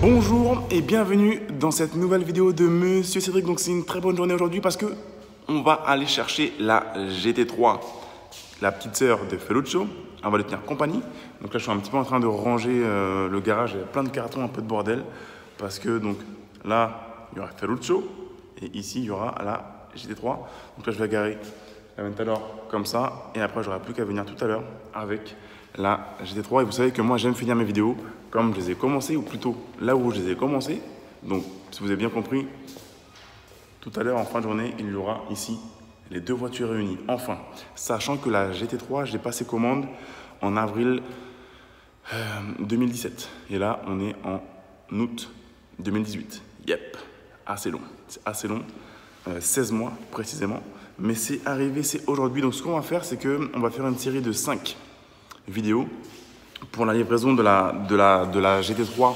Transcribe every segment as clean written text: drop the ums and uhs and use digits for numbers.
Bonjour et bienvenue dans cette nouvelle vidéo de Monsieur Cédric. Donc c'est une très bonne journée aujourd'hui parce que on va aller chercher la GT3, la petite sœur de Feluccio. On va lui tenir compagnie. Donc là je suis un petit peu en train de ranger le garage. Il y a plein de cartons, un peu de bordel. Parce que donc là il y aura Feluccio et ici il y aura la GT3. Donc là je vais garer la Aventador comme ça et après j'aurai plus qu'à venir tout à l'heure avec la GT3. Et vous savez que moi j'aime finir mes vidéos comme je les ai commencées, ou plutôt là où je les ai commencées. Donc si vous avez bien compris, tout à l'heure en fin de journée il y aura ici les deux voitures réunies, enfin, sachant que la GT3 j'ai passé commande en avril 2017 et là on est en août 2018. Yep, assez long, c'est assez long, 16 mois précisément, mais c'est arrivé, c'est aujourd'hui. Donc ce qu'on va faire, c'est qu'on va faire une série de 5 vidéos pour la livraison de la GT3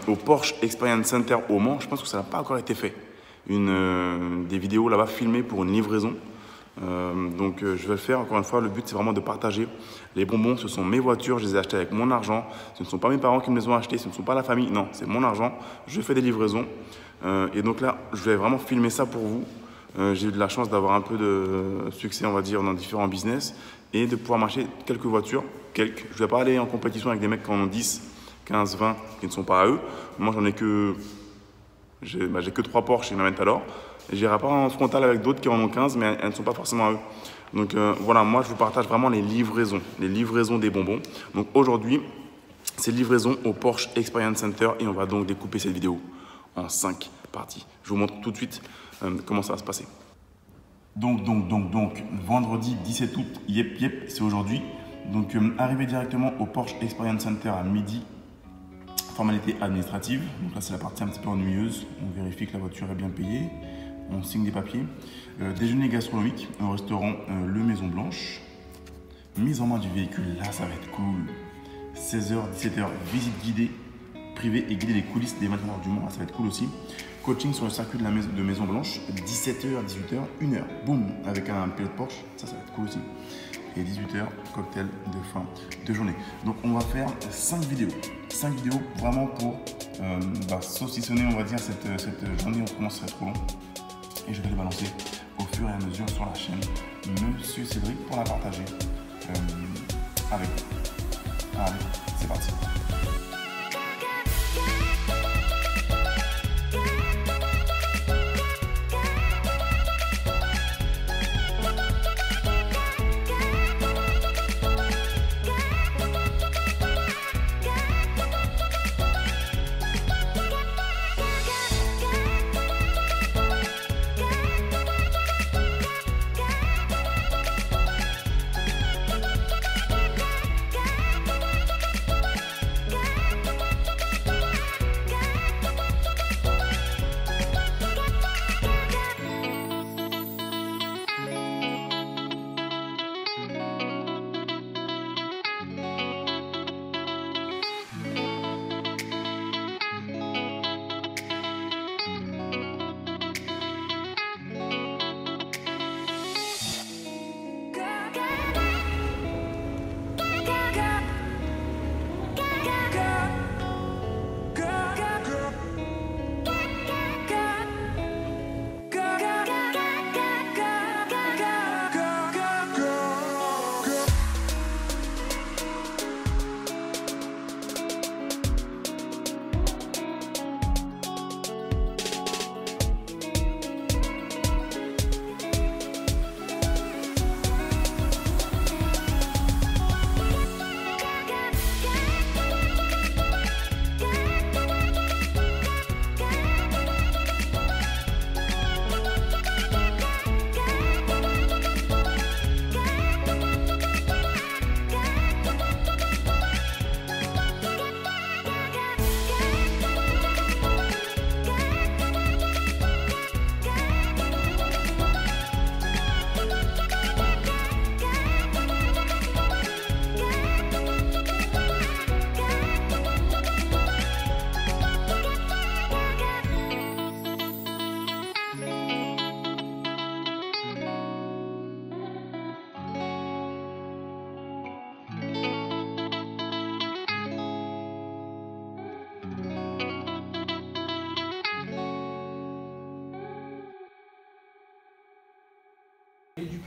au Porsche Experience Center au Mans. Je pense que ça n'a pas encore été fait. Des vidéos là-bas filmées pour une livraison. Donc je vais le faire. Encore une fois, le but c'est vraiment de partager. Les bonbons, ce sont mes voitures, je les ai achetées avec mon argent. Ce ne sont pas mes parents qui me les ont achetées, ce ne sont pas la famille. Non, c'est mon argent. Je fais des livraisons. Et donc là, je vais vraiment filmer ça pour vous. J'ai eu de la chance d'avoir un peu de succès, on va dire, dans différents business et de pouvoir m'acheter quelques voitures. Je ne vais pas aller en compétition avec des mecs qui en ont 10, 15, 20 qui ne sont pas à eux. Moi, j'en ai que... J'ai que 3 Porsche et une Aventador. Et j'irai pas en frontal avec d'autres qui en ont 15, mais elles ne sont pas forcément à eux. Donc voilà, moi, je vous partage vraiment les livraisons des bonbons. Donc aujourd'hui, c'est livraison au Porsche Experience Center et on va donc découper cette vidéo en 5 parties. Je vous montre tout de suite comment ça va se passer. Donc, vendredi 17 août, yep, c'est aujourd'hui. Donc, arrivé directement au Porsche Experience Center à midi, formalité administrative. Donc là, c'est la partie un petit peu ennuyeuse. On vérifie que la voiture est bien payée. On signe des papiers. Déjeuner gastronomique au restaurant Le Maison Blanche. Mise en main du véhicule, là, ça va être cool. 16h, 17h, visite guidée, privée et guider les coulisses des Matadors du Mans. Là, ça va être cool aussi. Coaching sur le circuit de Maison Blanche, 17h, 18h, 1h, boum, avec un pilote Porsche, ça va être cool aussi. Et 18h, cocktail de fin de journée. Donc on va faire 5 vidéos. 5 vidéos vraiment pour saucissonner, on va dire, cette journée. On commence à être trop long. Et je vais les balancer au fur et à mesure sur la chaîne Monsieur Cédric pour la partager avec vous. Allez, c'est parti.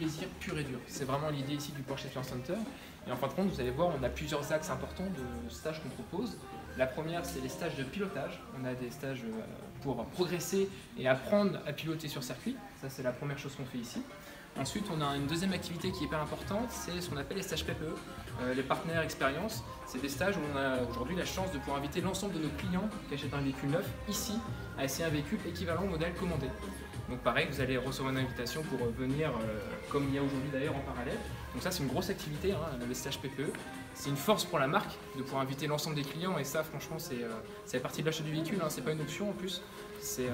plaisir pur et dur. C'est vraiment l'idée ici du Porsche Experience Center. Et en fin de compte, vous allez voir, on a plusieurs axes importants de stages qu'on propose. La première, c'est les stages de pilotage. On a des stages pour progresser et apprendre à piloter sur circuit. Ça, c'est la première chose qu'on fait ici. Ensuite, on a une deuxième activité qui est hyper importante, c'est ce qu'on appelle les stages PPE, les partenaires expérience. C'est des stages où on a aujourd'hui la chance de pouvoir inviter l'ensemble de nos clients qui achètent un véhicule neuf ici à essayer un véhicule équivalent au modèle commandé. Donc pareil, vous allez recevoir une invitation pour venir, comme il y a aujourd'hui d'ailleurs en parallèle. Donc ça, c'est une grosse activité, hein, les stages PPE. C'est une force pour la marque de pouvoir inviter l'ensemble des clients et ça, franchement, ça fait partie de l'achat du véhicule, hein, c'est pas une option en plus. C'est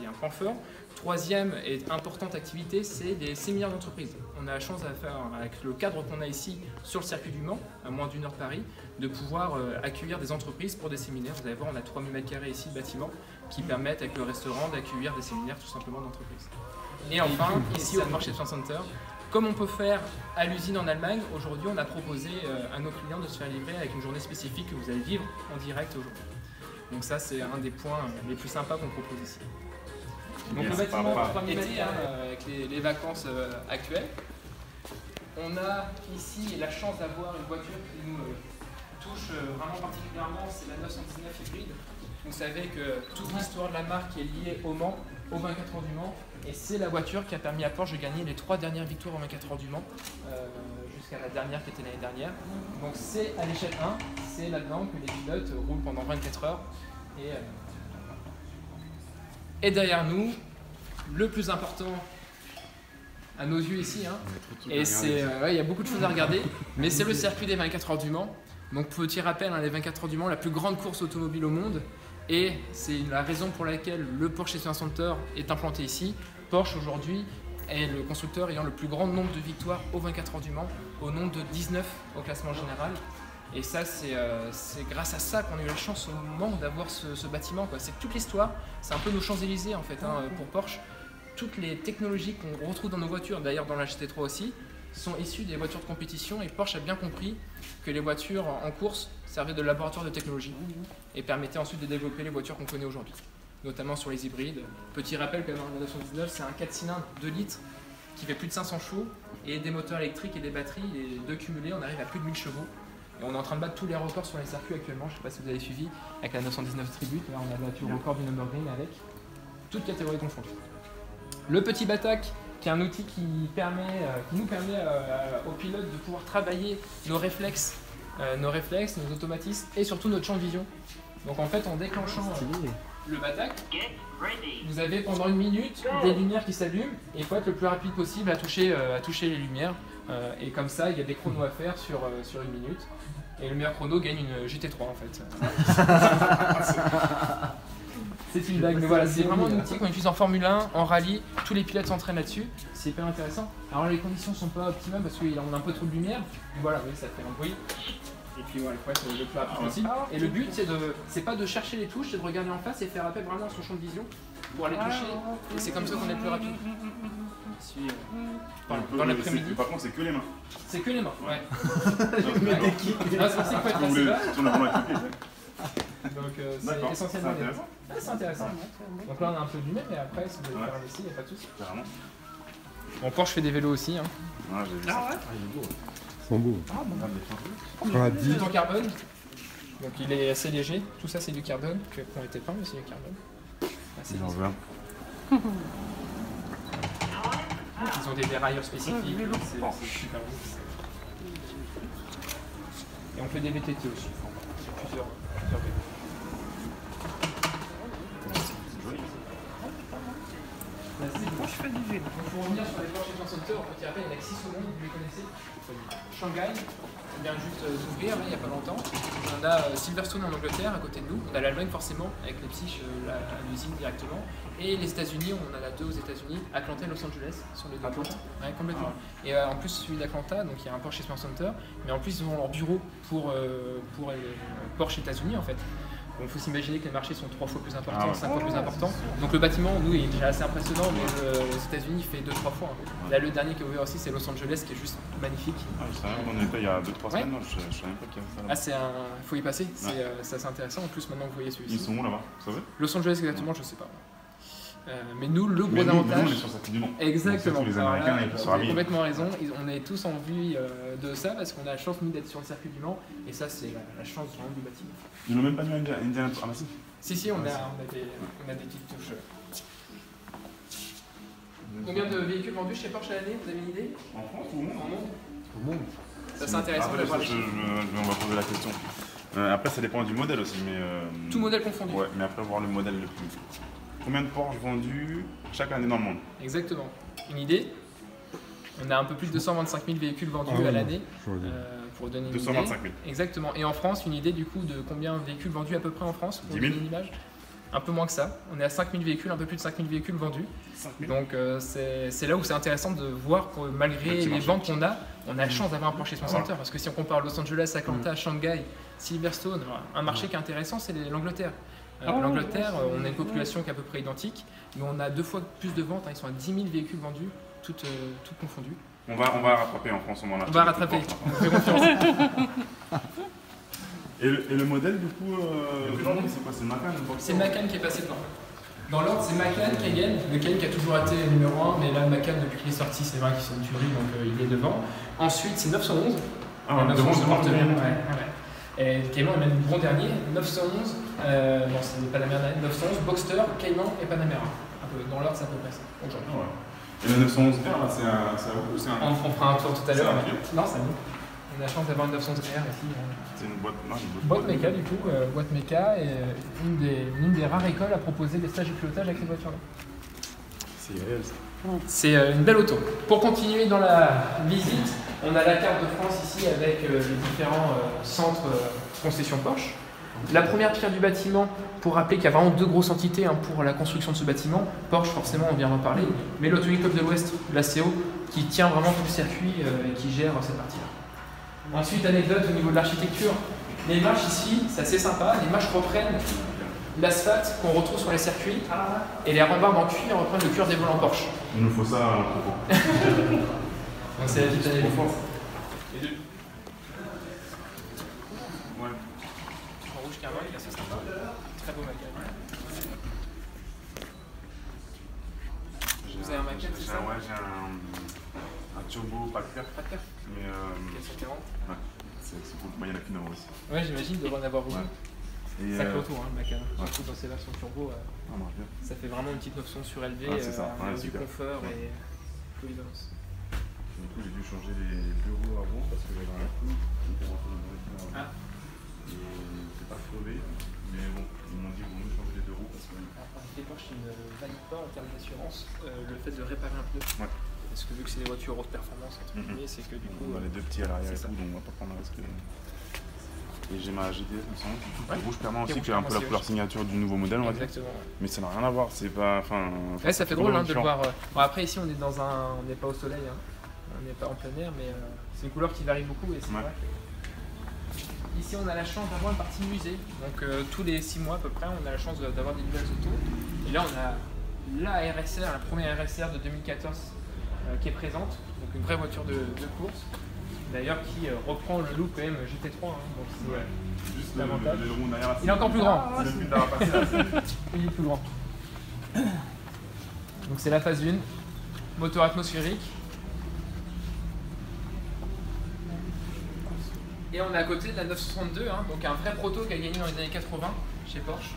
un point fort. Troisième et importante activité, c'est des séminaires d'entreprise. On a la chance à faire, avec le cadre qu'on a ici sur le circuit du Mans, à moins d'1 heure de Paris, de pouvoir accueillir des entreprises pour des séminaires. Vous allez voir, on a 3000 m² ici de bâtiment qui permettent avec le restaurant d'accueillir des séminaires tout simplement d'entreprise. Et enfin, ici au Porsche Experience Center, comme on peut faire à l'usine en Allemagne, aujourd'hui on a proposé à nos clients de se faire livrer avec une journée spécifique que vous allez vivre en direct aujourd'hui. Donc ça, c'est un des points les plus sympas qu'on propose ici. Donc le bâtiment 3000 m² avec les vacances actuelles. On a ici la chance d'avoir une voiture qui nous touche vraiment particulièrement, c'est la 919 hybride. Vous savez que toute l'histoire de la marque est liée au Mans, aux 24 heures du Mans, et c'est la voiture qui a permis à Porsche de gagner les 3 dernières victoires aux 24 heures du Mans, jusqu'à la dernière qui était l'année dernière. Donc c'est à l'échelle 1, c'est là-dedans que les pilotes roulent pendant 24 heures. Et derrière nous, le plus important à nos yeux ici, hein, et c'est, il y a beaucoup de choses à regarder, mais c'est le circuit des 24 heures du Mans. Donc petit rappel, hein, les 24 heures du Mans, la plus grande course automobile au monde, et c'est la raison pour laquelle le Porsche Experience Center est implanté ici. Porsche aujourd'hui est le constructeur ayant le plus grand nombre de victoires aux 24 heures du Mans, au nombre de 19 au classement général. Et ça, c'est grâce à ça qu'on a eu la chance au Mans d'avoir ce bâtiment. C'est toute l'histoire, c'est un peu nos Champs-Élysées en fait, hein, pour Porsche. Toutes les technologies qu'on retrouve dans nos voitures, d'ailleurs dans la GT3 aussi, sont issues des voitures de compétition et Porsche a bien compris que les voitures en course servaient de laboratoire de technologie et permettaient ensuite de développer les voitures qu'on connaît aujourd'hui, notamment sur les hybrides. Petit rappel que dans la 919, c'est un 4 cylindres 2 litres qui fait plus de 500 chevaux et des moteurs électriques et des batteries, les deux cumulés, on arrive à plus de 1000 chevaux. Et on est en train de battre tous les records sur les circuits actuellement, je ne sais pas si vous avez suivi, avec la 919 Tribute, là on a battu le record du Nürburgring avec, toutes catégories confondues. Le petit Batak, qui est un outil qui nous permet aux pilotes de pouvoir travailler nos réflexes, nos automatismes et surtout notre champ de vision. Donc en fait, en déclenchant le Batak, vous avez pendant 1 minute des lumières qui s'allument et il faut être le plus rapide possible à toucher les lumières. Et comme ça, il y a des chronos à faire sur 1 minute. Et le meilleur chrono gagne une GT3 en fait. C'est une blague, mais voilà, c'est vraiment un outil qu'on utilise en Formule 1, en rallye, tous les pilotes s'entraînent là-dessus, c'est hyper intéressant. Alors les conditions sont pas optimales parce qu'on a un peu trop de lumière, mais voilà, oui, ça fait un bruit. Et puis voilà, il faut être le plus rapide possible. Et le but, c'est pas de chercher les touches, c'est de regarder en face et faire appel vraiment à son champ de vision pour aller toucher. Et c'est comme ça qu'on est le plus rapide. Dans l'après-midi. Par contre, c'est que les mains. C'est que les mains, ouais. C'est pour ça qu'il faut être assez bas. Donc c'est essentiellement les mains. C'est intéressant. Donc là on a un peu de lumière, mais après si vous voulez faire un essai, il n'y a pas de souci. Bon, Porsche fait des vélos aussi. Hein. Ouais, j'ai vu ça. Ah ouais. Ils sont beaux. Ah bon. On a Il est en carbone. Donc il est assez léger. Tout ça c'est du carbone qui ont été peints, mais c'est du carbone. J'en veux un. Ils ont des dérailleurs spécifiques. C'est super beau. Et on fait des VTT aussi. Plusieurs vélos. Moi je fais du vélo. Pour revenir sur les Porsche Experience Center, on peut dire il y en a que 6 secondes, vous les connaissez. Shanghai, on vient juste d'ouvrir il n'y a pas longtemps. On a Silverstone en Angleterre à côté de nous. On a l'Allemagne forcément, avec Leipzig à l'usine directement. Et les États-Unis, on en a 2 aux États-Unis, Atlanta et Los Angeles sur les 2 côtes. Ouais, complètement. Et en plus celui d'Atlanta, donc il y a un Porsche Experience Center, mais en plus ils ont leur bureau pour Porsche États-Unis en fait. Donc il faut s'imaginer que les marchés sont 3 fois plus importants, 5 fois plus importants. Donc le bâtiment, nous, il est déjà assez impressionnant, mais aux États-Unis, il fait 2-3 fois. Là, le dernier qui est ouvert aussi, c'est Los Angeles, qui est juste magnifique. Ah, je savais qu'on était il y a 2-3 semaines, je savais pas qu'il y avait ça là. Ah, il faut y passer, c'est assez intéressant. En plus, maintenant, vous voyez celui-ci. Ils sont où là-bas, vous savez? Los Angeles, exactement, je sais pas. Mais nous, le gros Mais nous, avantage. on est sur circuit du Mans. Exactement. Les Alors Américains, là, ils sont vous avez ravis. complètement raison. On est tous envie de ça parce qu'on a la chance, nous, d'être sur le circuit du Mans. Et ça, c'est la chance vraiment du bâtiment. Ils n'ont même pas mis Indiana. Ah, bah si. Si, on a des petites touches. Combien de véhicules vendus chez Porsche à l'année? Vous avez une idée? En France ou au monde? En monde? Au monde. Ça, c'est intéressant de voir les chiffres. On va poser la question. Après, ça dépend du modèle aussi. Mais, Tout modèle confondu. Ouais, mais après, voir le modèle le plus. Combien de Porsche vendus chaque année dans le monde? Exactement. Une idée? On a un peu plus de 225 000 véhicules vendus à l'année. Pour donner une 225 000. idée. Exactement. Et en France, une idée du coup de combien de véhicules vendus à peu près en France? Pour 10 000. donner une image? Un peu moins que ça. On est à 5 000 véhicules, un peu plus de 5 000 véhicules vendus. 5 000. Donc c'est là où c'est intéressant de voir que malgré les ventes qu'on a, on a la chance d'avoir un Porsche Experience Center. Parce que si on compare Los Angeles, Atlanta, Shanghai, Silverstone, un marché qui est intéressant, c'est l'Angleterre. L'Angleterre, on a une population qui est à peu près identique, mais on a 2 fois plus de ventes. Ils sont à 10 000 véhicules vendus, toutes confondues. On va rattraper en France, On va rattraper, on fait confiance. Et le modèle, du coup, c'est quoi? C'est Macan ou Boxster? C'est Macan qui est passé devant. Dans l'ordre, c'est Macan, Cayenne. Le Cayenne qui a toujours été numéro 1, mais là, Macan, depuis qu'il est sorti, c'est vrai qu'il c'est une tuerie, donc il est devant. Ensuite, c'est 911. Ah, 911 devant le Cayenne. Et Cayman est même bon dernier. 911, non, c'est Panamera, 911, Boxster, Cayman et Panamera. Dans l'ordre, c'est à peu près ça. Aujourd'hui. Ah ouais. Et le 911 R, là, c'est un ou c'est un. On fera un tour tout à l'heure. C'est un Fiat? Non, c'est un nous. On a la chance d'avoir une 911 R ici. C'est une boîte. Non, une Boîte méca du coup, boîte méca et une des rares écoles à proposer des stages de pilotage avec ces voitures-là. C'est réel ça. C'est une belle auto. Pour continuer dans la visite, on a la carte de France ici avec les différents centres concession Porsche. La première pierre du bâtiment, pour rappeler qu'il y a vraiment 2 grosses entités pour la construction de ce bâtiment. Porsche, forcément, on vient d'en parler, mais l'Automobile Club de l'Ouest, la CO, qui tient vraiment tout le circuit et qui gère cette partie-là. Ensuite, anecdote au niveau de l'architecture, les marches ici, c'est assez sympa. Les marches reprennent l'asphalte qu'on retrouve sur les circuits et les rambardes en cuir reprennent le cuir des volants Porsche. Il nous faut ça à propos. Donc c'est la petite anecdote. Et deux. Ouais. En rouge carbone, il est assez sympa. Très beau maquette. Vous avez un maquette, c'est ça? Ouais, j'ai un turbo pas de fer. Pas de cœur. Mais 440. ouais, c'est cool. Moi, il y en a qu'une en haut aussi. Ouais, j'imagine de en avoir beaucoup. Ouais. Et Sacré auto, hein, le Macan. ouais. Surtout dans ces versions turbo, ça marche bien. ça fait vraiment une petite notion surélevée, Ouais, c'est ça. Ouais, du super. confort Ouais. et polyvalence. Du coup, j'ai dû changer les bureaux avant parce que j'avais un coup qui était rentré dans le voiture avant. Et c'est pas crevé. Mais bon, ils m'ont dit qu'on mieux changer les deux roues parce que. Les Porsche ne valident pas en termes d'assurance le fait de réparer un pneu. Ouais. Parce que vu que c'est des voitures haute performance, entre guillemets, c'est que du coup. On a les deux petits à l'arrière et c'est tout, ça. donc on va pas prendre le risque. Et j'ai ma GTS, me semble, qui Ouais. rouge clairement Qui aussi, rouge qui est un peu clairement, la couleur signature du nouveau modèle, on va dire. Exactement. Mais ça n'a rien à voir, c'est pas. Enfin. Ouais, ça fait drôle de le différent. voir. Bon, après, ici, on est dans un. On n'est pas au soleil, hein. On n'est pas en plein air, mais c'est une couleur qui varie beaucoup et c'est Ouais. vrai que. Ici, on a la chance d'avoir une partie musée. Donc, tous les 6 mois à peu près, on a la chance d'avoir des nouvelles autos. Et là, on a la RSR, la première RSR de 2014 qui est présente. Donc, une vraie voiture de course. D'ailleurs, qui reprend le look quand même GT3. Hein, donc, c'est Ouais. Juste l'avantage. le rond derrière. Il est encore plus grand. C'est le but d'avoir passé là. Il est plus grand. Donc c'est la phase 1, moteur atmosphérique. Et on est à côté de la 962, hein, donc un vrai proto qui a gagné dans les années 80 chez Porsche.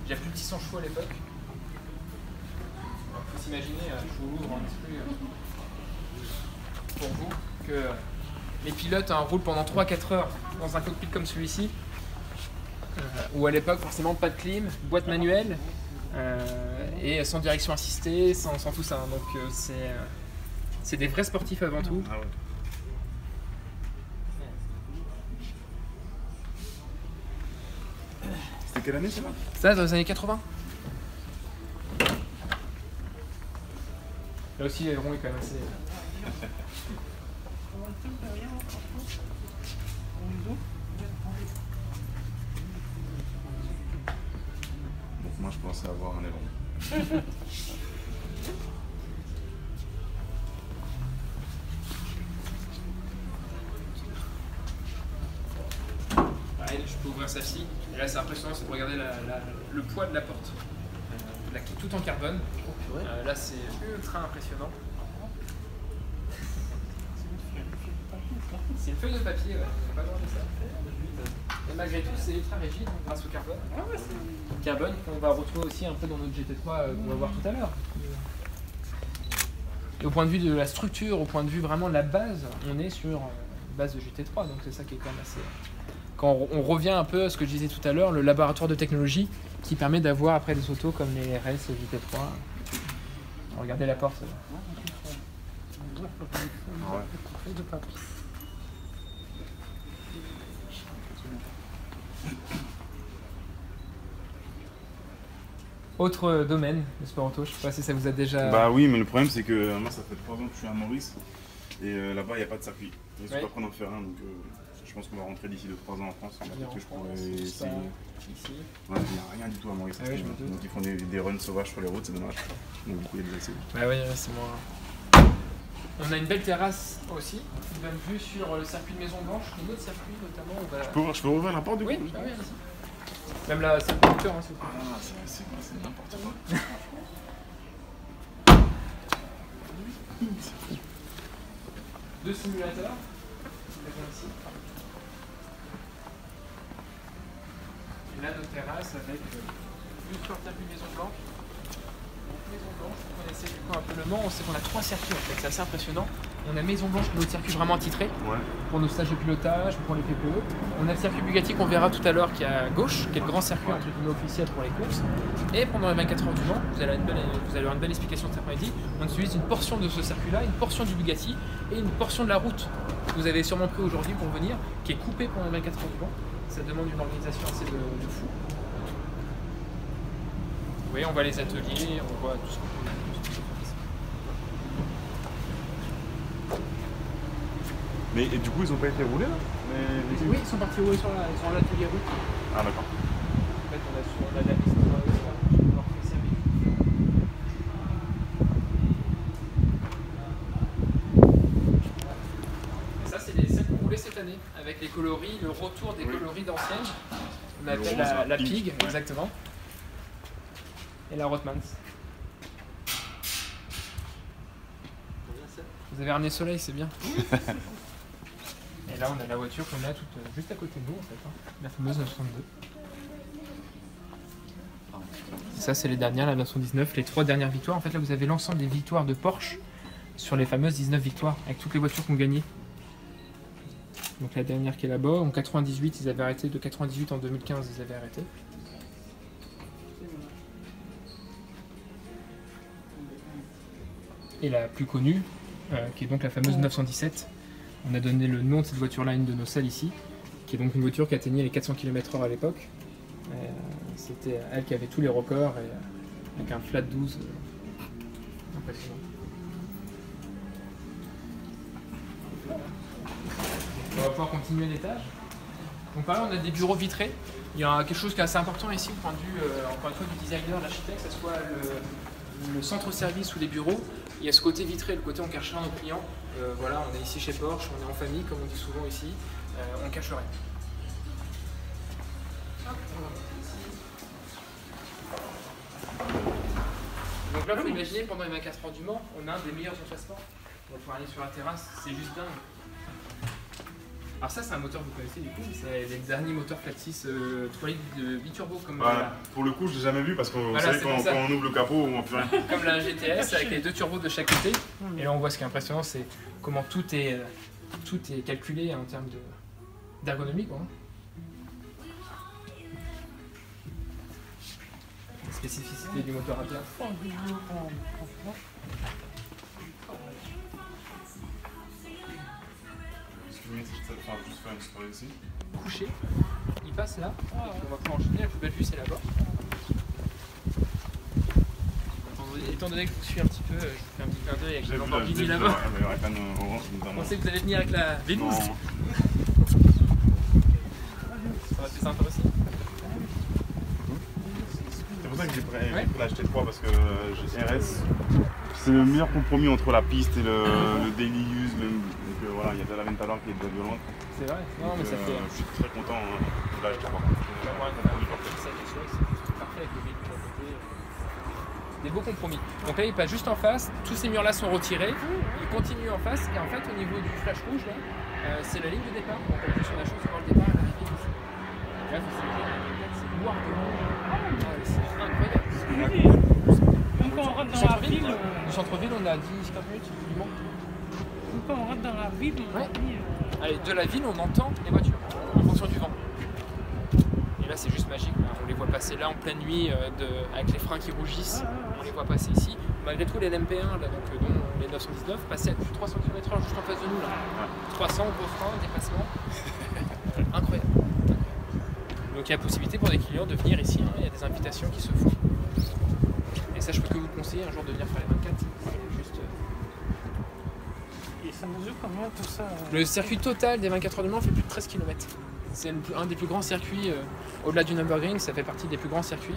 Il y a plus de 600 chevaux à l'époque. Il faut s'imaginer, je vous l'ouvre un petit peu pour vous, que les pilotes roulent pendant 3-4 heures dans un cockpit comme celui-ci. Où à l'époque, forcément, pas de clim, boîte manuelle, et sans direction assistée, sans tout ça. Donc c'est des vrais sportifs avant tout. Ah ouais. C'était quelle année, c'est là? Ça, dans les années 80. Là aussi, l'aileron est quand même assez. Donc moi je pensais avoir un aileron. Pareil, je peux ouvrir celle-ci. Et là, c'est impressionnant, c'est de regarder le poids de la porte. tout en carbone. Là, c'est ultra impressionnant. C'est une feuille de papier, ouais. On n'est pas loin de ça. Et malgré tout, c'est ultra rigide grâce au carbone. Carbone qu'on va retrouver aussi un peu dans notre GT3 qu'on va voir tout à l'heure. Et au point de vue de la structure, au point de vue vraiment de la base, on est sur une base de GT3, donc c'est ça qui est quand même assez... Quand on revient un peu à ce que je disais tout à l'heure, le laboratoire de technologie qui permet d'avoir après des autos comme les RS et GT3. Regardez la porte. Autre domaine, le sport auto, je sais pas si ça vous a déjà... Bah oui, mais le problème c'est que moi ça fait 3 ans que je suis à Maurice et là-bas il n'y a pas de circuit. Je ne suis pas prêt d'en faire un, donc je pense qu'on va rentrer d'ici 2-3 ans en France. Peut-être que je pourrais essayer. Ici. Ouais, il n'y a rien du tout à Maurice. Ah oui, je me doute. Donc ils font des runs sauvages sur les routes, c'est dommage. Donc du coup il y a des accès. Bah oui, c'est moi. On a une belle terrasse aussi, qui donne vue sur le circuit de Maison Blanche, un autre circuit notamment. Je peux rouvrir la porte du coup? Oui, bah oui, allez-y. Même là, c'est le conducteur, hein, c'est tout. Ah, c'est quoi? C'est n'importe quoi. Deux simulateurs. Ici. Et là, notre terrasse avec une sur le circuit Maison Blanche. Donc, Maison Blanche, vous connaissez du coup un peu le Mans, on sait qu'on a 3 circuits en fait, c'est assez impressionnant. On a Maison Blanche, notre circuit vraiment attitré, pour nos stages de pilotage, pour les PPE. On a le circuit Bugatti qu'on verra tout à l'heure qui est à gauche, qui est le grand circuit entre guillemets officiel pour les courses. Et pendant les 24 heures du Mans, vous allez avoir une belle explication cet après-midi, on utilise une portion de ce circuit-là, une portion du Bugatti et une portion de la route que vous avez sûrement pris aujourd'hui pour venir, qui est coupée pendant les 24 heures du Mans. Ça demande une organisation assez de fou. Vous voyez, on voit les ateliers, on voit tout ce qu'on peut faire ici. Mais et du coup, ils ont pas été roulés là? Oui, ils sont partis rouler sur l'atelier route. Ah d'accord. En fait, on a la piste sur leur service. Et ça, c'est celles qu'on roulait cette année, avec les coloris, le retour des coloris d'anciennes. On appelle la Pig, exactement. Et la Rothmans. Vous avez ramené soleil, c'est bien. Et là, on a la voiture qu'on a juste à côté de nous, en fait, hein. La fameuse 962. Et ça, c'est les dernières, la 919, les 3 dernières victoires. En fait, là, vous avez l'ensemble des victoires de Porsche sur les fameuses 19 victoires, avec toutes les voitures qu'on gagnait. Donc la dernière qui est là-bas, en 98, ils avaient arrêté. De 98 en 2015, ils avaient arrêté. Et la plus connue, qui est donc la fameuse 917. On a donné le nom de cette voiture-là à une de nos salles ici, qui est donc une voiture qui atteignait les 400 km/h à l'époque. C'était elle qui avait tous les records, et avec un flat 12 impressionnant. On va pouvoir continuer l'étage. Donc par là, on a des bureaux vitrés. Il y a quelque chose qui est assez important ici, du point de vue, encore une fois, du designer, de l'architecte, que ce soit le centre-service ou les bureaux. Il y a ce côté vitré, le côté on cache rien aux clients. Voilà, on est ici chez Porsche, on est en famille, comme on dit souvent ici, on cache rien. Donc là, il faut imaginer, pendant les 24 heures du Mans, on a un des meilleurs emplacements. On va pouvoir aller sur la terrasse, c'est juste dingue. Alors ça, c'est un moteur que vous connaissez du coup, c'est les derniers moteurs flat 6 3 litres de biturbo comme pour le coup, je l'ai jamais vu parce que vous voilà, savez quand on ouvre le capot, on fait rien. Comme la GTS avec les 2 turbos de chaque côté. Et là, on voit ce qui est impressionnant, c'est comment tout est calculé en termes d'ergonomie. La spécificité du moteur à plat. Juste faire une story ici. Couché, il passe là, on va pouvoir enchaîner, la plus belle vue c'est là-bas. Étant donné que je vous suis un petit peu, je vous fais un petit clin d'œil avec le Lamborghini là-bas. Vous pensez que vous allez venir avec la V12? Ça va être sympa aussi. C'est pour ça que j'ai pris la GT3 parce que RS, c'est le meilleur compromis entre la piste et le daily use. Donc voilà, il y a de la Ventador qui est de violente. C'est vrai, non mais ça fait. Je suis très content de la GT3. C'est parfait avec le véhicule à côté. des beaux compromis. Donc là, il passe juste en face, tous ces murs-là sont retirés, il continue en face, et en fait, au niveau du flash rouge, là, c'est la ligne de départ. Donc en plus, on a chance de voir le départ à l'arrivée ici. Là, c'est noir de rouge. C'est incroyable. Même quand on rentre dans la ville. Du centre-ville, on a 10-15 minutes du Mans. Même quand on rentre dans la ville, on Ouais. dit. Allez, de la ville, on entend les voitures en fonction du vent. Et là, c'est juste magique. Là. On les voit passer là en pleine nuit avec les freins qui rougissent. On les voit passer ici. Malgré tout, les LMP1, là, donc, dont les 919, passaient à plus de 300 km/h juste en face de nous. Là. 300 gros freins, dépassement. Incroyable. Donc il y a possibilité pour des clients de venir ici. Hein. Il y a des invitations qui se font. Et ça, je peux que vous conseiller un jour de venir faire les 24. C'est juste. Et ça mesure combien tout ça Le circuit total des 24 heures du Mans fait plus de 13 km. C'est un des plus grands circuits, au-delà du Nürburgring, ça fait partie des plus grands circuits.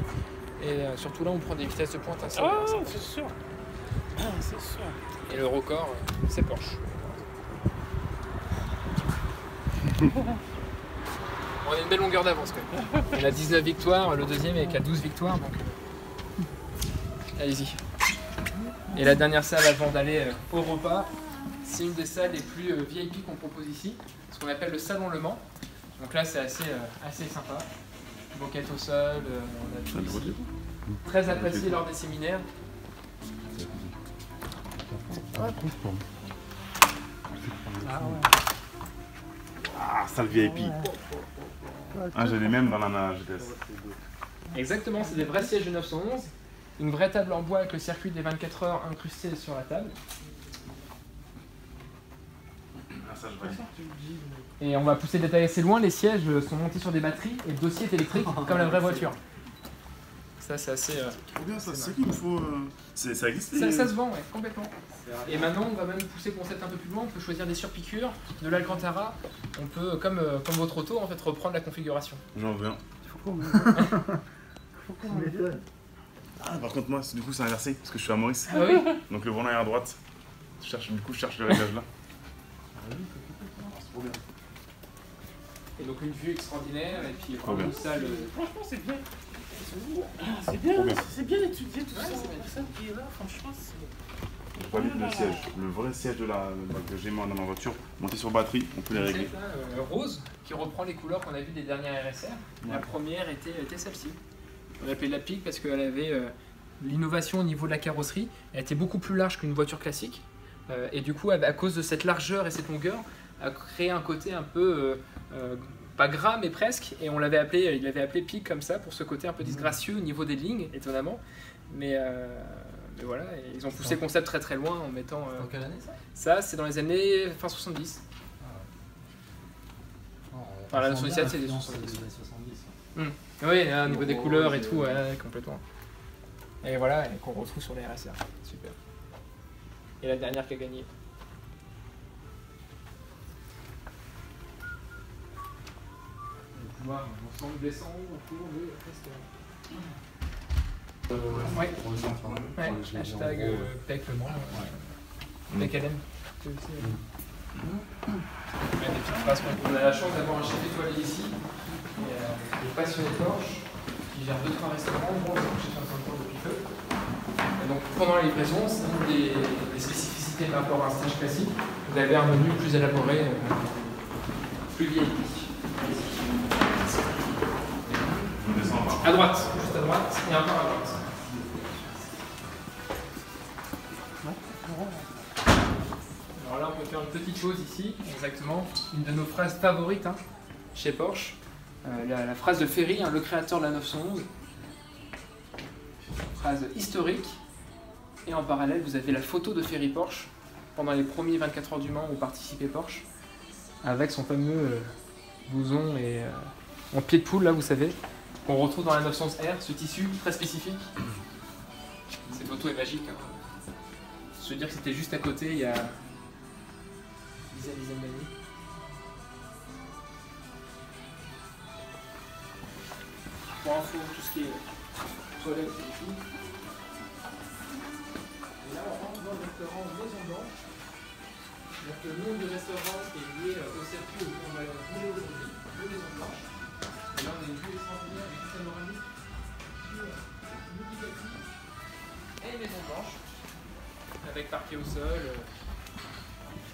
Et surtout là, on prend des vitesses de pointe. Hein, c'est sûr. Ah, c'est sûr. Et le record, c'est Porsche. On a une belle longueur d'avance quand même. On a 19 victoires, le deuxième est qu'à 12 victoires. Donc allez-y. Et la dernière salle avant d'aller au repas, c'est une des salles les plus VIP qu'on propose ici, ce qu'on appelle le salon Le Mans. Donc là, c'est assez sympa. Moquette au sol, on a tout ici. Très apprécié lors des séminaires. Ah, salle VIP. Ah, j'ai les mêmes dans la GTS. Exactement, c'est des vrais sièges de 911. Une vraie table en bois avec le circuit des 24 heures incrusté sur la table. Et on va pousser le détail assez loin, les sièges sont montés sur des batteries et le dossier est électrique comme la vraie voiture. Ça c'est assez... Trop bien ça, c'est ça qu'il nous faut... Ça existe ça se vend, ouais, complètement. Et maintenant on va même pousser le concept un peu plus loin, on peut choisir des surpiqûres, de l'Alcantara, on peut, comme votre auto, en fait, reprendre la configuration. J'en veux un. Ah, par contre moi, du coup c'est inversé, parce que je suis à Maurice. Ah oui. Donc le volant est à droite. Du coup je cherche le réglage là. C'est trop bien. Et donc une vue extraordinaire, et puis Trop bien. une salle... Franchement, c'est bien. Trop bien. C'est bien étudié tout ça. c'est bien. Ça qui est là, franchement, c'est. Je valide le siège, le vrai siège que j'ai moi dans ma voiture, monté sur batterie, on peut les régler. C'est là, rose, qui reprend les couleurs qu'on a vues des dernières RSR. La première était celle-ci. On l'appelait la Pique parce qu'elle avait l'innovation au niveau de la carrosserie. Elle était beaucoup plus large qu'une voiture classique. Et du coup, à cause de cette largeur et cette longueur, a créé un côté un peu, pas gras mais presque. Et il l'avait appelé Pique comme ça, pour ce côté un peu disgracieux au niveau des lignes, étonnamment. Mais voilà, et ils ont poussé le concept très très loin en mettant... Dans quelle année ça? Ça, c'est dans les années fin 70. Enfin, la 77, c'est des 70. Oui, là, au niveau des couleurs et tout, ouais, complètement. Et voilà, et qu'on retrouve sur les RSR. Super. Et la dernière qui a gagné. On va voir l'ensemble descend autour de restaurant. Ouais, hashtag PEC Le Mans. PEC LM. C'est aussi. Des petites phrases. On a la chance d'avoir un chef étoilé ici, qui est passionné Porsche, qui gère 2-3 restaurants, bon, chez Saint-Antoine depuis peu. Et donc pendant la livraison, c'est une des spécificités par rapport à un stage classique. Vous avez un menu plus élaboré, plus VIP. À droite, juste à droite, et encore à droite. Alors là, on peut faire une petite chose ici, exactement. Une de nos phrases favorites chez Porsche. La phrase de Ferry, le créateur de la 911. Phrase historique. Et en parallèle, vous avez la photo de Ferry Porsche pendant les premiers 24 heures du Mans où participait Porsche, avec son fameux blouson et en pied de poule, là, vous savez, qu'on retrouve dans la 911R, ce tissu très spécifique. Cette photo est magique. Se dire que c'était juste à côté il y a dizaines d'années. Pour info, tout ce qui est toilette et tout. Et là, on rentre dans le restaurant Maison Blanche. Donc le nom du restaurant est lié au circuit où on va rouler aujourd'hui, le Maison Blanche. Et là, on a une vue extraordinaire du panoramique sur Moudicati. pied au sol.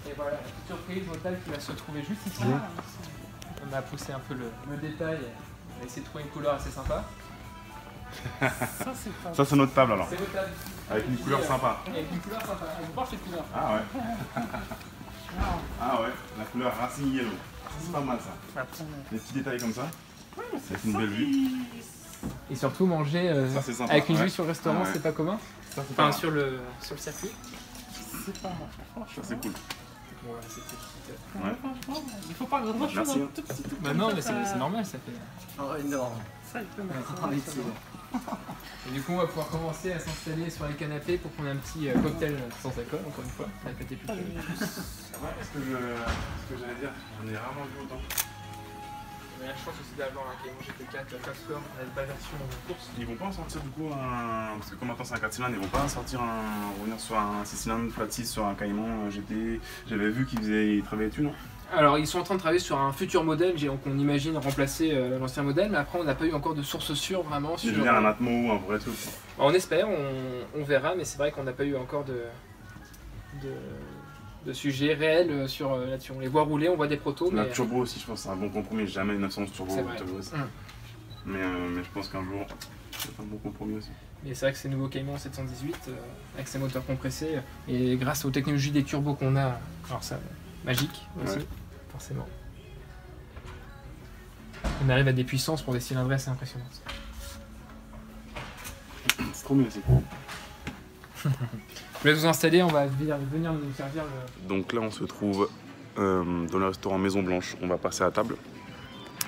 Et voilà, la petite surprise Total qui va se trouver juste ici. On a poussé un peu le détail. On a essayé de trouver une couleur assez sympa. Ça, c'est pas. Ça, c'est notre table alors. C'est votre table. Avec une couleur sympa. Avec une couleur sympa. On porte cette couleur. Ah ouais. Ah ouais, la couleur Racing Yellow. C'est pas mal ça. Des petits détails comme ça. C'est une belle vue. Et surtout manger Ça, c'est sympa, avec une ouais. vue sur le restaurant, Ouais. c'est pas commun. Ça, c'est pas Enfin, mal. sur le circuit. C'est pas mal. Ça, c'est cool. Bon, voilà, c'était petite, Ouais. Franchement, il faut pas grand chose. Merci, Un hein. tout petit truc Bah comme non, ça, mais c'est normal, ça fait. Oh, énorme. Ça, il peut mettre. Ah, excellent. Et du coup, on va pouvoir commencer à s'installer sur les canapés pour prendre un petit cocktail sans alcool, encore une fois. La fête est plus chaude. Ce que j'allais dire, j'en ai rarement vu autant. On a la chance aussi d'avoir un Cayman GT4 Custom, la version course. Ils vont pas en sortir du coup un. Parce que comme maintenant c'est un 4 cylindres, ils vont pas sortir revenir sur un 6 cylindres flat 6 sur un Cayman GT. J'avais vu qu'ils travaillaient dessus, non? Alors, ils sont en train de travailler sur un futur modèle qu'on imagine remplacer l'ancien modèle, mais après, on n'a pas eu encore de source sûre vraiment Je sur. veux dire un Atmo, un vrai truc. On espère, on verra, mais c'est vrai qu'on n'a pas eu encore de sujet réel sur là-dessus. On les voit rouler, on voit des protos, La mais. turbo aussi, je pense que c'est un bon compromis. Jamais une 911 turbo. C'est vrai. turbo aussi. Hum. Mais je pense qu'un jour, c'est un bon compromis aussi. Mais c'est vrai que ces nouveaux Cayman 718, avec ses moteurs compressés, et grâce aux technologies des turbos qu'on a, alors ça, magique aussi, Ouais. forcément. On arrive à des puissances pour des cylindres assez impressionnantes. C'est trop bien aussi. Je vais vous installer, on va venir nous servir le. Donc là, on se trouve dans le restaurant Maison Blanche. On va passer à table.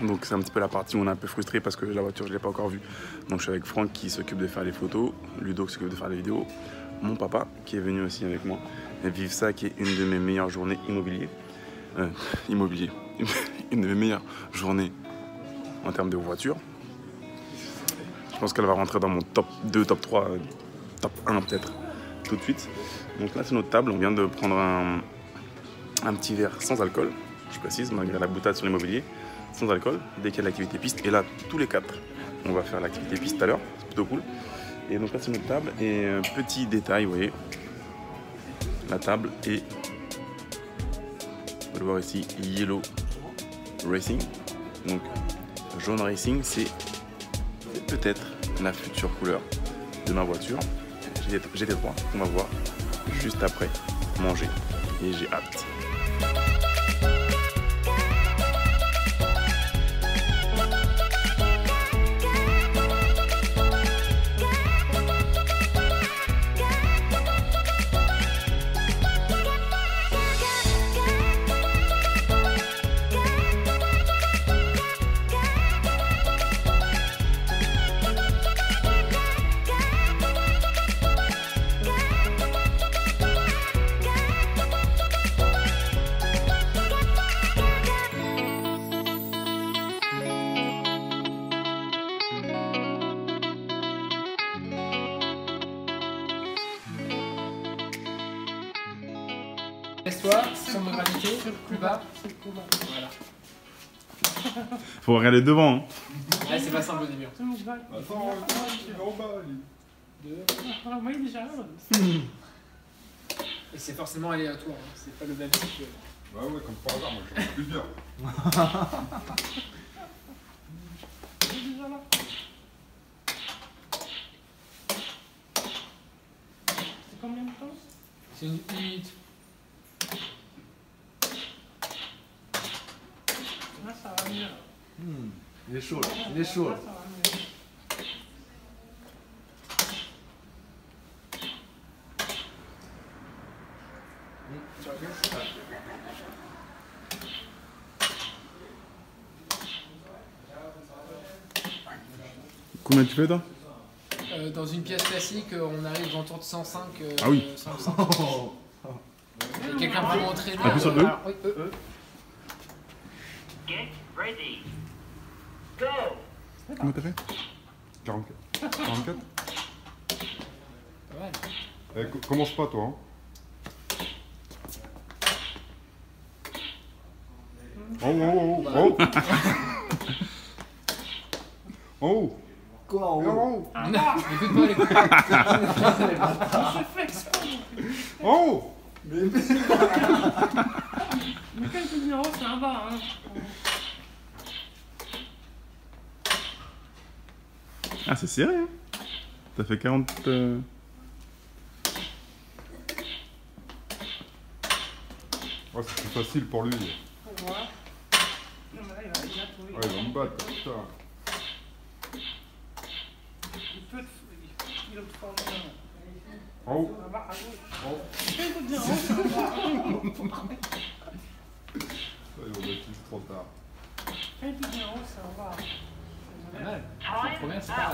Donc c'est un petit peu la partie où on est un peu frustré parce que la voiture, je ne l'ai pas encore vue. Donc je suis avec Franck qui s'occupe de faire les photos, Ludo qui s'occupe de faire les vidéos, mon papa qui est venu aussi avec moi et vivre ça qui est une de mes meilleures journées immobilier. Une de mes meilleures journées en termes de voiture. Je pense qu'elle va rentrer dans mon top 2, top 3, top 1 peut-être tout de suite. Donc là c'est notre table, on vient de prendre un petit verre sans alcool, je précise, malgré la boutade sur l'immobilier, sans alcool, dès qu'il y a l'activité piste. Et là, tous les quatre, on va faire l'activité piste tout à l'heure, c'est plutôt cool. Et donc là c'est notre table, et petit détail, vous voyez, la table est, vous pouvez le voir ici, Yellow Racing. Donc jaune Racing, c'est peut-être la future couleur de ma voiture. GT3, on va voir juste après manger, et j'ai hâte. Laisse-toi, sans de gravité, plus bas. C'est le combat. Voilà. Faut regarder devant, hein. Ouais, c'est pas simple au début. C'est mon bail. Ah, moi, il est déjà là. Et c'est forcément aléatoire, hein. C'est pas le même type. Bah ouais, comme par hasard, moi je fais plusieurs. Il est déjà là. C'est combien de temps? C'est une minute. Là, ça va mieux. Il est chaud, là. Il est chaud. Là, Là. ça va mieux. Combien tu fais toi? Dans une pièce classique, on arrive aux alentours de 105. Ah oui. 105. Et quelqu'un vraiment entraîné. Appuie sur le deux. Alors, oui, Get ready. Go! Comment t'as fait 44. 44 pas mal. Commence pas toi. Hein. Oh, oh, oh, oh. Oh. Quoi en haut? Un Non, bas. écoute pas, écoute pas. Je fais exprès. Oh! Mais quand il te dit en haut, c'est un bas. Hein. Ah, c'est serré, hein. Ça fait 40... Oh, c'est plus facile pour lui. Pour voir. Non, mais là, il a trouvé. Ouais, il va me battre, putain. Il peut te. Il a te former. En haut. Un bas à gauche. Oh. Quand il te dit en haut, c'est un bas. Ouais, ils vont battre trop tard. Quand il te dit en haut, c'est un bas. Pas mal. La Time première, c'est pas mal.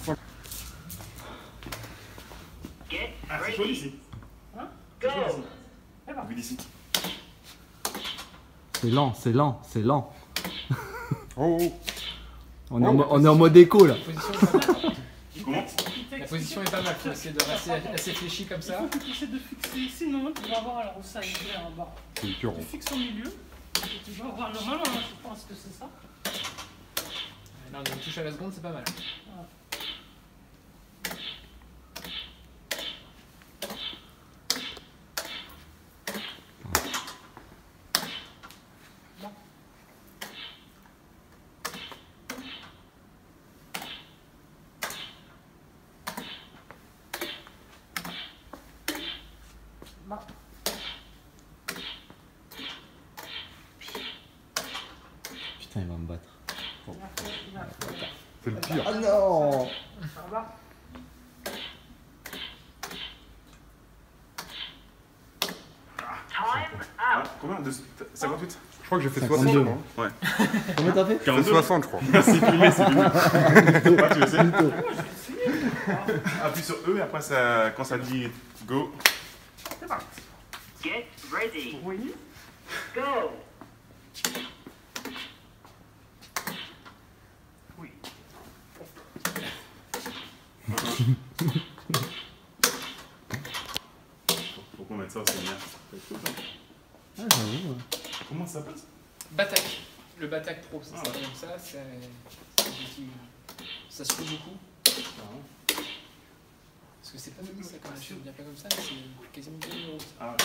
out. Get Ah, c'est chaud ready. ici. Hein? Go. Eh ben, Vu d'ici. C'est lent, c'est lent, c'est lent. Oh, oh. On est en mode écho là. La position est pas mal. Comment? La position est pas mal. Faut essayer de rester assez fléchi comme il ça. faut que tu essaies de fixer, sinon tu vas avoir alors où ça est en bas. C'est écœurant. Tu fixes au milieu, et tu vas avoir normalement, hein, je pense que c'est ça. Non, une touche à la seconde, c'est pas mal. Putain, il va me battre. C'est le pire. Ah non! Ça va. Time Ah, out. combien? 58? Je crois que j'ai fait 52. 60. hein. Combien t'as fait? J'ai fait 60, je crois. C'est filmé, c'est filmé. Ah, tu le sais? Appuie sur E et après, ça, quand ça dit go. C'est parti. Get ready. Oui. Go. Oui. Faut qu'on mette ça aussi, bien. Ah, j'avoue. Ouais. Comment ça s'appelle? Batak. Le Batak Pro, ça Ah. s'appelle comme ça. Ça se trouve beaucoup. Parce que c'est pas donné ça quand même. Je veux dire pas comme ça, mais c'est quasiment 2 €. Ah,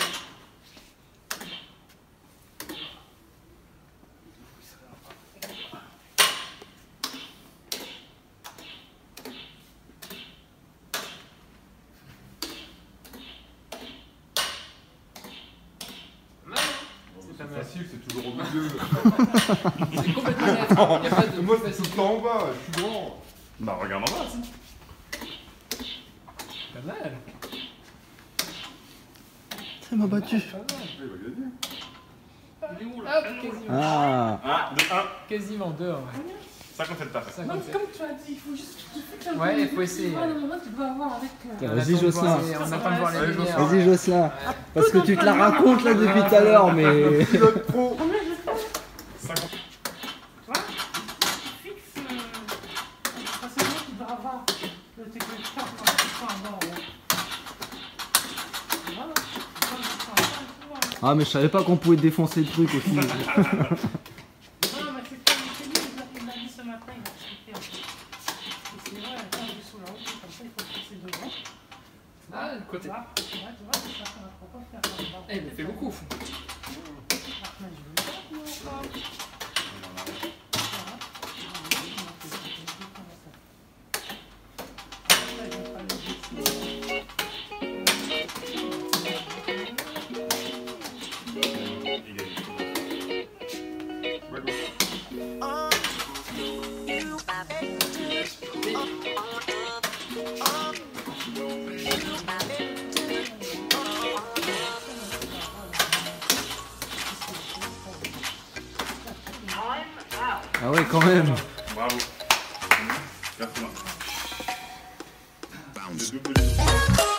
Mal. C'est pas C'est mal. facile, c'est toujours au milieu. C'est complètement net. Il n'y a pas de Moi, plus c'est tout facile. le temps en bas, je suis grand. bah, regarde en bas, si. Pas mal. Il m'a battu. Pas mal. Il va gagner. Il est où là? Hop, quasiment. Ah! 1, 2, 1. Quasiment 2. 57 passes. Non, comme tu as dit, il faut juste que tu fixes un peu. Ouais, il faut essayer. Tu vois, le moment, tu dois avoir avec. Vas-y, Jocelyn. On attend de voir les Vas-y, lumières. Vas-y, Jocelyn. Ouais. Parce que tu te la racontes là depuis tout à l'heure, mais. Pilote pro. Combien je fais? 50. Tu vois? Tu fixes. Parce que moi, tu dois avoir le technicien pour que tu sois en bas. Ouais. Voilà. Ah, mais je savais pas qu'on pouvait défoncer le truc aussi. Non, mais c'est comme lui, il m'a dit ce matin, il m'a expliqué en fait. Et c'est vrai, quand il est sous la route, comme ça, il faut fixer devant. Ah, le côté. Tu vois, c'est ça qu'on ne peut pas faire comme ça. Eh, mais fait beaucoup. Ah, mais je veux pas, moi, encore. Voilà. Après, je vais pas le laisser. Time out. Ah ouais, quand même. Bravo. Merci. Le double.